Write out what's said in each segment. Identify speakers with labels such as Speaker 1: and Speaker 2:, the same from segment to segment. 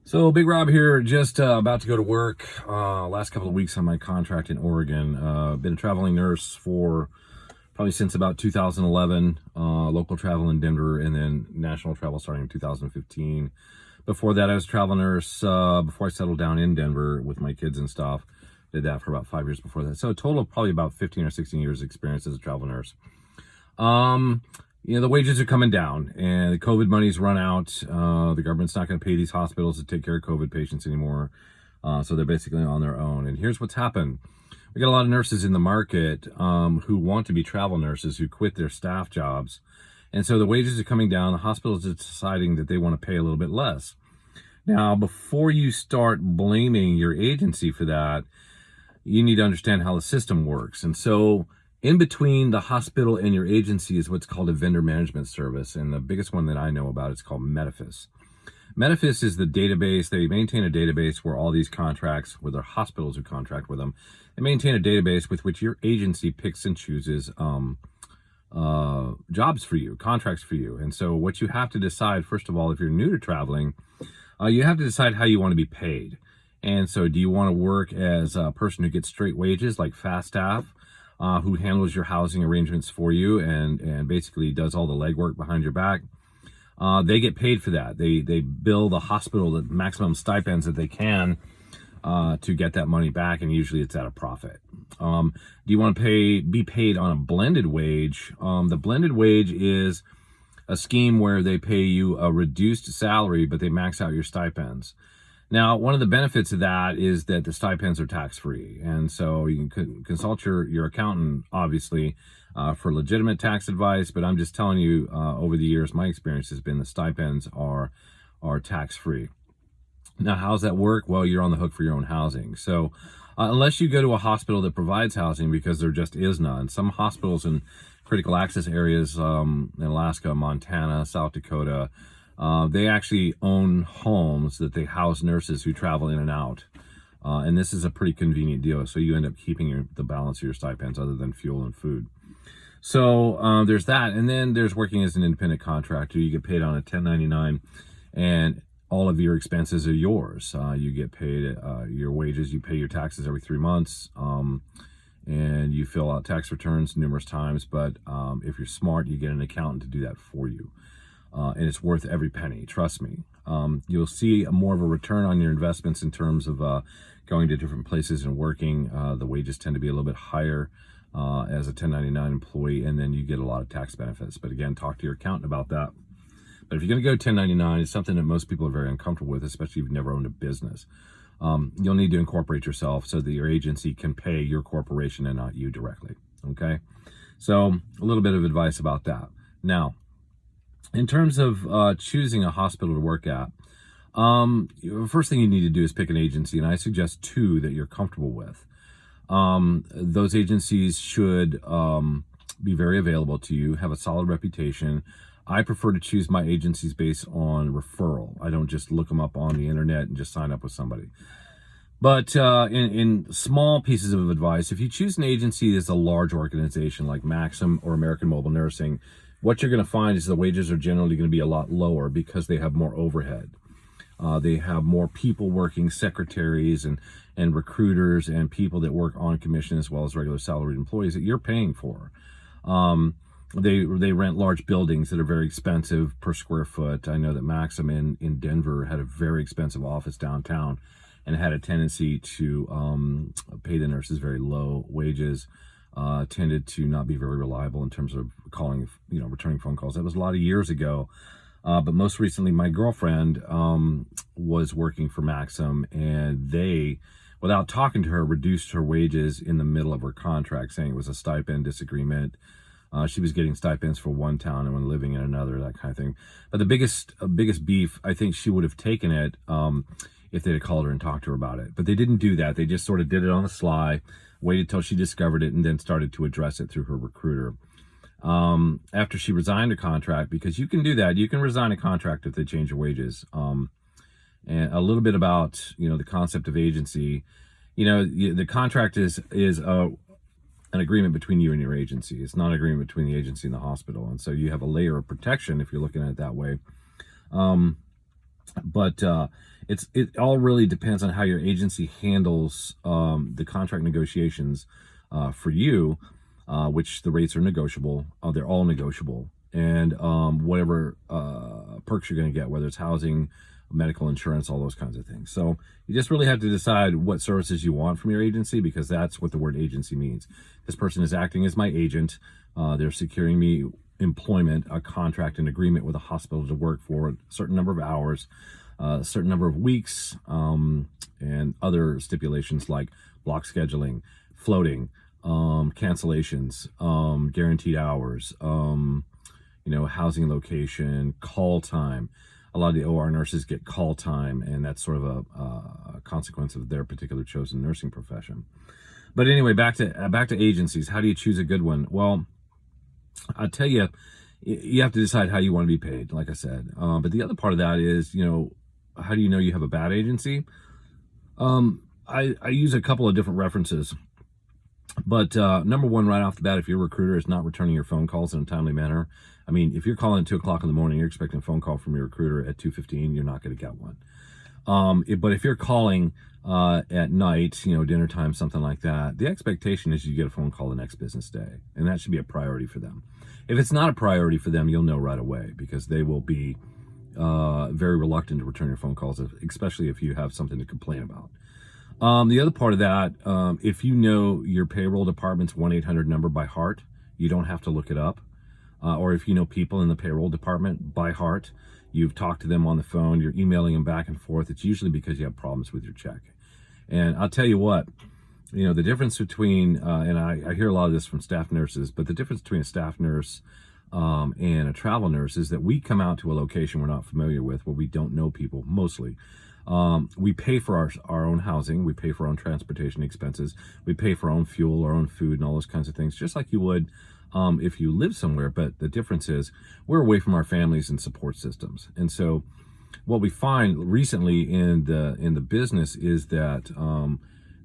Speaker 1: So, Big Rob here, just about to go to work. Last couple of weeks on my contract in Oregon. Been a traveling nurse for probably since about 2011. Local travel in Denver, and then national travel starting in 2015. Before that, I was a travel nurse before I settled down in Denver with my kids and stuff. Did that for about 5 years before that. So, a total of probably about 15 or 16 years experience as a travel nurse. The wages are coming down and the COVID money's run out. The government's not going to pay these hospitals to take care of COVID patients anymore. So they're basically on their own. And here's what's happened. We got a lot of nurses in the market who want to be travel nurses who quit their staff jobs. And so the wages are coming down. The hospitals are deciding that they want to pay a little bit less. Now, before you start blaming your agency for that, you need to understand how the system works. And so in between the hospital and your agency is what's called a vendor management service. And the biggest one that I know about is called Medifis. Medifis is the database. They maintain a database where all these contracts, with their hospitals who contract with them, they maintain a database with which your agency picks and chooses jobs for you, contracts for you. And so what you have to decide, first of all, if you're new to traveling, you have to decide how you want to be paid. And so do you want to work as a person who gets straight wages like fast staff, who handles your housing arrangements for you and basically does all the legwork behind your back? They get paid for that. They bill the hospital the maximum stipends that they can to get that money back, and usually it's at a profit. Do you want to be paid on a blended wage? The blended wage is a scheme where they pay you a reduced salary, but they max out your stipends. Now, one of the benefits of that is that the stipends are tax-free. And so you can consult your accountant, obviously, for legitimate tax advice. But I'm just telling you, over the years, my experience has been the stipends are tax-free. Now, how's that work? Well, you're on the hook for your own housing. So unless you go to a hospital that provides housing, because there just is none. Some hospitals in critical access areas in Alaska, Montana, South Dakota, they actually own homes that they house nurses who travel in and out. And this is a pretty convenient deal. So you end up keeping the balance of your stipends other than fuel and food. So there's that. And then there's working as an independent contractor. You get paid on a 1099 and all of your expenses are yours. You get paid your wages. You pay your taxes every 3 months. And you fill out tax returns numerous times. But if you're smart, you get an accountant to do that for you. And it's worth every penny, trust me. You'll see more of a return on your investments in terms of going to different places and working. The wages tend to be a little bit higher as a 1099 employee, and then you get a lot of tax benefits. But again, talk to your accountant about that. But if you're going to go 1099, it's something that most people are very uncomfortable with, especially if you've never owned a business. You'll need to incorporate yourself so that your agency can pay your corporation and not you directly, okay? So a little bit of advice about that. Now, in terms of choosing a hospital to work at, first thing you need to do is pick an agency, and I suggest 2 that you're comfortable with. Those agencies should be very available to you, have a solid reputation. I prefer to choose my agencies based on referral. I don't just look them up on the internet and just sign up with somebody. But in small pieces of advice, if you choose an agency that's a large organization like Maxim or American Mobile Nursing, what you're going to find is the wages are generally going to be a lot lower because they have more overhead. They have more people working, secretaries and recruiters and people that work on commission as well as regular salaried employees that you're paying for. They rent large buildings that are very expensive per square foot. I know that Maxim in Denver had a very expensive office downtown and had a tendency to pay the nurses very low wages. Tended to not be very reliable in terms of calling, returning phone calls. That was a lot of years ago. But most recently, my girlfriend was working for Maxim, and they, without talking to her, reduced her wages in the middle of her contract, saying it was a stipend disagreement. She was getting stipends for one town and when living in another, that kind of thing. But the biggest beef, I think she would have taken it if they'd have called her and talked to her about it. But they didn't do that. They just sort of did it on the sly, waited till she discovered it, and then started to address it through her recruiter. After she resigned a contract, because you can do that, you can resign a contract if they change your wages. And a little bit about, the concept of agency. The contract is an agreement between you and your agency. It's not an agreement between the agency and the hospital. And so you have a layer of protection if you're looking at it that way. But it all really depends on how your agency handles the contract negotiations for you, which the rates are negotiable. They're all negotiable, and whatever perks you're going to get, whether it's housing, medical insurance, all those kinds of things. So you just really have to decide what services you want from your agency, because that's what the word agency means. This person is acting as my agent. They're securing me employment, a contract, an agreement with a hospital to work for a certain number of hours, a certain number of weeks, and other stipulations like block scheduling, floating, cancellations, guaranteed hours, housing location, call time. A lot of the OR nurses get call time, and that's sort of a consequence of their particular chosen nursing profession. But anyway, back to agencies. How do you choose a good one? Well, I'll tell you, you have to decide how you want to be paid, like I said. But the other part of that is, how do you know you have a bad agency? I use a couple of different references. But number one, right off the bat, if your recruiter is not returning your phone calls in a timely manner, I mean, if you're calling at 2 o'clock in the morning, you're expecting a phone call from your recruiter at 2:15, you're not going to get one. But if you're calling at night, dinner time, something like that, the expectation is you get a phone call the next business day, and that should be a priority for them. If it's not a priority for them, you'll know right away, because they will be very reluctant to return your phone calls, especially if you have something to complain about. The other part of that, if you know your payroll department's 1-800 number by heart, you don't have to look it up. Or if you know people in the payroll department by heart, you've talked to them on the phone, you're emailing them back and forth, it's usually because you have problems with your check. And I'll tell you what, the difference between, and I hear a lot of this from staff nurses, but the difference between a staff nurse and a travel nurse is that we come out to a location we're not familiar with, where we don't know people, mostly. We pay for our own housing, we pay for our own transportation expenses, we pay for our own fuel, our own food, and all those kinds of things, just like you would if you live somewhere. But the difference is we're away from our families and support systems. And so what we find recently in the business is that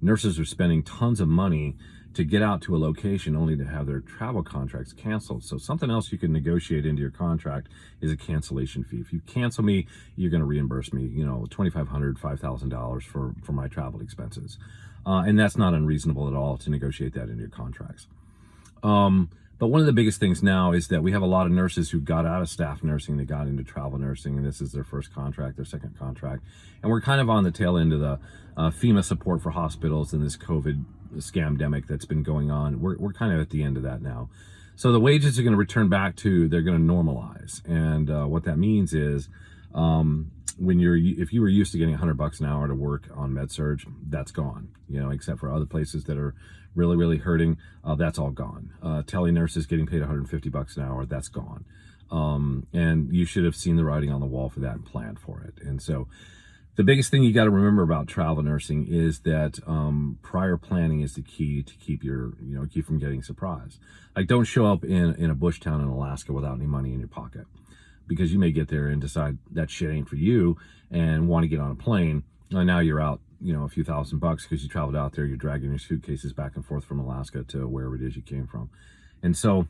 Speaker 1: nurses are spending tons of money to get out to a location only to have their travel contracts canceled. So something else you can negotiate into your contract is a cancellation fee. If you cancel me, you're going to reimburse me, $2,500, $5,000 for my travel expenses. And that's not unreasonable at all to negotiate that into your contracts. But one of the biggest things now is that we have a lot of nurses who got out of staff nursing, they got into travel nursing, and this is their first contract, their second contract. And we're kind of on the tail end of the FEMA support for hospitals and this COVID scamdemic that's been going on. We're kind of at the end of that now. So the wages are going to return back to, they're going to normalize. And what that means is if you were used to getting $100 an hour to work on med-surg, that's gone, except for other places that are really, really hurting, that's all gone. Tele nurses getting paid $150 an hour, that's gone. And you should have seen the writing on the wall for that and planned for it. And so the biggest thing you got to remember about travel nursing is that prior planning is the key to keep from getting surprised. Like, don't show up in a bush town in Alaska without any money in your pocket, because you may get there and decide that shit ain't for you and want to get on a plane. And now you're out, a few $1,000 because you traveled out there, you're dragging your suitcases back and forth from Alaska to wherever it is you came from. And so,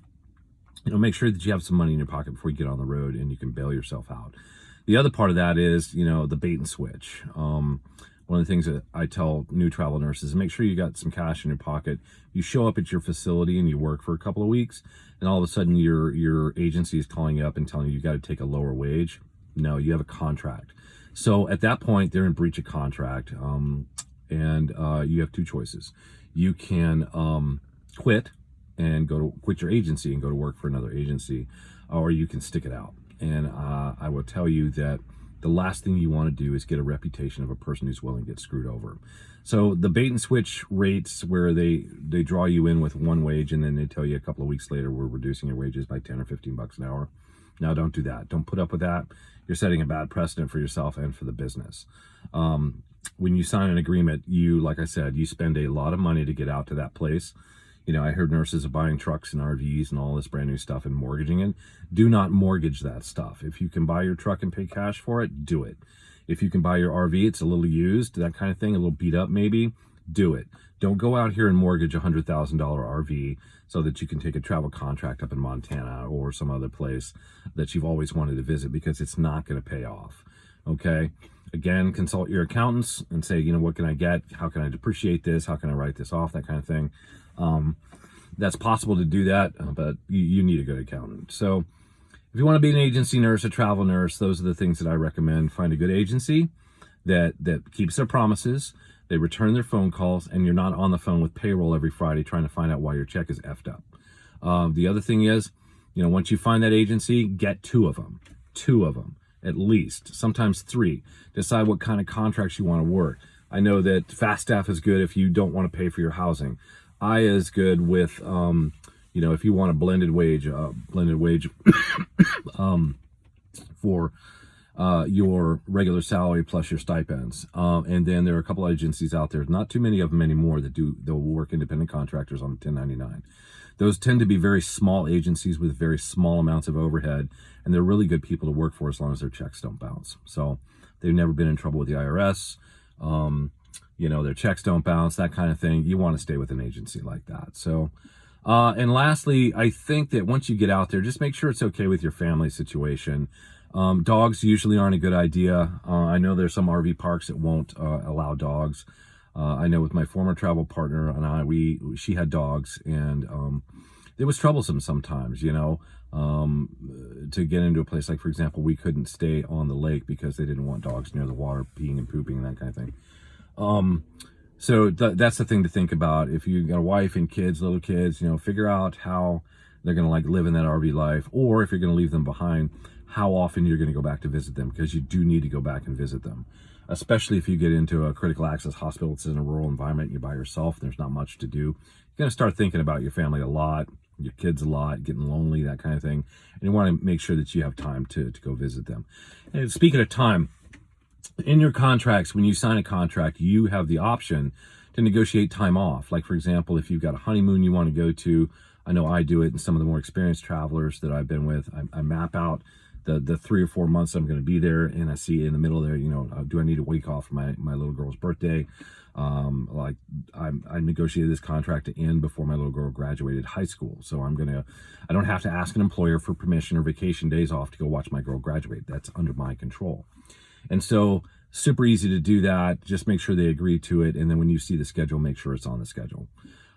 Speaker 1: make sure that you have some money in your pocket before you get on the road and you can bail yourself out. The other part of that is, the bait and switch. One of the things that I tell new travel nurses is make sure you got some cash in your pocket. You show up at your facility and you work for a couple of weeks, and all of a sudden your agency is calling you up and telling you got to take a lower wage. No, you have a contract. So at that point, they're in breach of contract, and you have two choices. You can quit and quit your agency and go to work for another agency, or you can stick it out. And I will tell you that the last thing you want to do is get a reputation of a person who's willing to get screwed over. So the bait and switch rates, where they draw you in with one wage and then they tell you a couple of weeks later, we're reducing your wages by 10 or 15 bucks an hour. Now, don't do that. Don't put up with that. You're setting a bad precedent for yourself and for the business. When you sign an agreement, like I said, you spend a lot of money to get out to that place. I heard nurses are buying trucks and RVs and all this brand new stuff and mortgaging it. Do not mortgage that stuff. If you can buy your truck and pay cash for it, do it. If you can buy your RV, it's a little used, that kind of thing, a little beat up maybe, do it. Don't go out here and mortgage a $100,000 RV so that you can take a travel contract up in Montana or some other place that you've always wanted to visit, because it's not going to pay off. Okay? Again, consult your accountants and say, what can I get? How can I depreciate this? How can I write this off? That kind of thing. That's possible to do that, but you need a good accountant. So if you want to be an agency nurse, a travel nurse, those are the things that I recommend. Find a good agency that keeps their promises. They return their phone calls, and you're not on the phone with payroll every Friday trying to find out why your check is effed up. The other thing is, once you find that agency, get two of them at least, sometimes 3. Decide what kind of contracts you want to work. I know that fast staff is good if you don't want to pay for your housing. IA is good with, if you want a blended wage for your regular salary plus your stipends. And then there are a couple agencies out there, not too many of them anymore, they'll work independent contractors on 1099. Those tend to be very small agencies with very small amounts of overhead, and they're really good people to work for as long as their checks don't bounce. So they've never been in trouble with the IRS. Their checks don't bounce, that kind of thing. You want to stay with an agency like that. So, and lastly, I think that once you get out there, just make sure it's okay with your family situation. Dogs usually aren't a good idea. I know there's some RV parks that won't allow dogs. I know with my former travel partner and I, she had dogs, and it was troublesome sometimes, to get into a place like, for example, we couldn't stay on the lake because they didn't want dogs near the water peeing and pooping and that kind of thing. So that's the thing to think about. If you got a wife and kids, little kids, figure out how they're going to live in that RV life, or if you're going to leave them behind, how often you're going to go back to visit them, because you do need to go back and visit them. Especially if you get into a critical access hospital that's in a rural environment and you're by yourself, there's not much to do. You're going to start thinking about your family a lot, your kids a lot, getting lonely, that kind of thing. And you want to make sure that you have time to go visit them. And speaking of time, in your contracts, when you sign a contract, you have the option to negotiate time off. Like, for example, if you've got a honeymoon you want to go to, I know I do it, and some of the more experienced travelers that I've been with, I map out the 3 or 4 months I'm going to be there, and I see in the middle there, do I need a week off for my little girl's birthday? I negotiated this contract to end before my little girl graduated high school, so I don't have to ask an employer for permission or vacation days off to go watch my girl graduate. That's under my control. And so super easy to do that. Just make sure they agree to it, and then when you see the schedule, make sure it's on the schedule.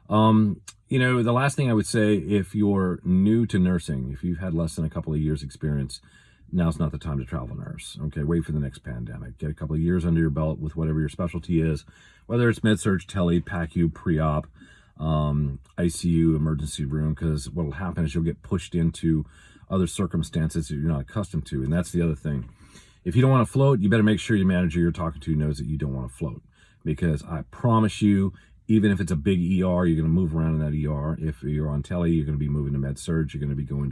Speaker 1: The last thing I would say, if you're new to nursing, if you've had less than a couple of years experience, now's not the time to travel nurse. Okay, wait for the next pandemic. Get a couple of years under your belt with whatever your specialty is, whether it's med-surg, tele, PACU, pre-op, ICU, emergency room, because what will happen is you'll get pushed into other circumstances that you're not accustomed to. And that's the other thing. If you don't want to float, you better make sure your manager you're talking to knows that you don't want to float, because I promise you, even if it's a big ER, you're going to move around in that ER. If you're on tele, you're going to be moving to med-surg. You're going to be going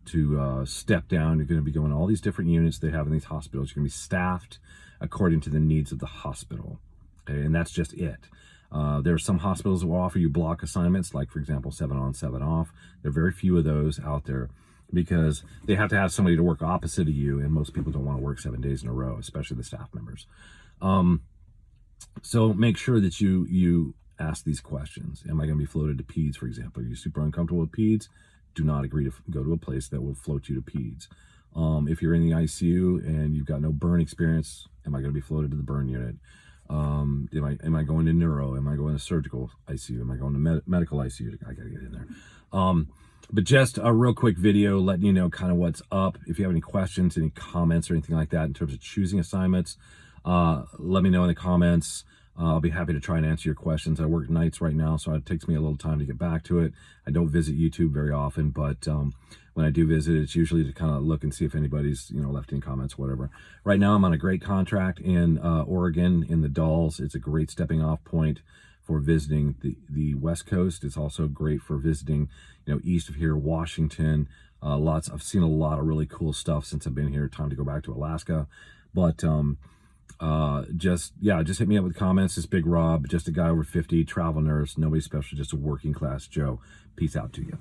Speaker 1: to step down. You're going to be going to all these different units they have in these hospitals. You're going to be staffed according to the needs of the hospital. Okay, and that's just it. There are some hospitals that will offer you block assignments, like, for example, 7 on, 7 off. There are very few of those out there because they have to have somebody to work opposite of you, and most people don't want to work 7 days in a row, especially the staff members. So make sure that you ask these questions. Am I going to be floated to peds, for example? Are you super uncomfortable with peds? Do not agree to go to a place that will float you to peds. If you're in the ICU and you've got no burn experience, am I going to be floated to the burn unit? Am I going to neuro? Am I going to surgical ICU? Am I going to medical ICU? I got to get in there. But just a real quick video letting you know kind of what's up. If you have any questions, any comments or anything like that in terms of choosing assignments, let me know in the comments. I'll be happy to try and answer your questions. I work nights right now, so it takes me a little time to get back to it. I don't visit YouTube very often, but when I do visit, it's usually to kind of look and see if anybody's left any comments, whatever. Right now, I'm on a great contract in Oregon in the Dalles. It's a great stepping off point for visiting the West Coast. It's also great for visiting east of here, Washington. I've seen a lot of really cool stuff since I've been here. Time to go back to Alaska, but just hit me up with comments. This Big Rob, just a guy over 50, travel nurse, nobody special, just a working class Joe. Peace out to you.